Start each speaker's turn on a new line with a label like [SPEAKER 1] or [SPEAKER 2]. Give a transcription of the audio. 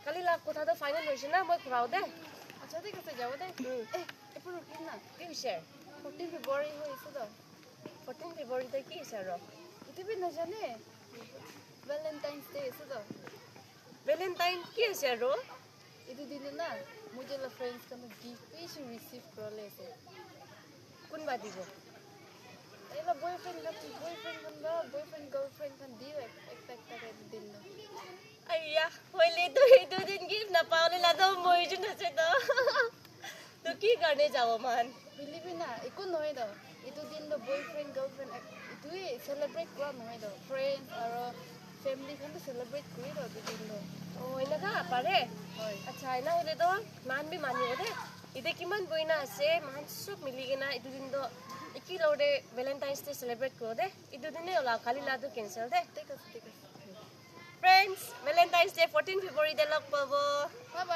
[SPEAKER 1] কালি লাভ কথাটো ফাইনেল হৈছে না মই ঘূৰাও দে
[SPEAKER 2] আচ্ছা ঠিক আছে যাব দে এప్పుడు উঠিম না
[SPEAKER 1] কি হৈছে
[SPEAKER 2] 14 ফেব্ৰুৱাৰী হৈছে তো
[SPEAKER 1] 14 ফেব্ৰুৱাৰীতে কি হৈছে আৰু
[SPEAKER 2] ইতিবি নাজানে ভ্যালেন্টাইন্স ডে আছে তো
[SPEAKER 1] ভেলেন্টাইন কি হৈছে আৰু
[SPEAKER 2] itu din na mujhe la friends ka gift pe she receive krole ase
[SPEAKER 1] কোনবা দিব
[SPEAKER 2] ela boyfriend kan ba boyfriend girlfriend kan dio expect ka din na
[SPEAKER 1] আইয়া হইলে তো এইটো দিন গিফ্ট নাপাওলে লাদো মই জুন আছে তো তো কি কাৰণে যাব মান
[SPEAKER 2] believe na iko noy do itu din do boyfriend girlfriend itu celebrate kra noy do friends aro family kan to celebrate kri do din do
[SPEAKER 1] ও এনেকা পাৰে
[SPEAKER 2] hoy
[SPEAKER 1] আচ্ছা এনা হলে তো মানবি মানিব দে ইতে কিমান বইনা আছে মান সব মিলি কিনা ইটো দিন তো কি লওদে ভ্যালেন্টাইন্স ডে সেলিব্রেট করো দে ইটো দিনে ওলা কালি লাদো ক্যান্সেল দে
[SPEAKER 2] ঠিক আছে
[SPEAKER 1] ফ্রেন্ডস ভ্যালেন্টাইন্স ডে 14 ফেব্রুয়ারি দে লগ পাবো
[SPEAKER 2] bye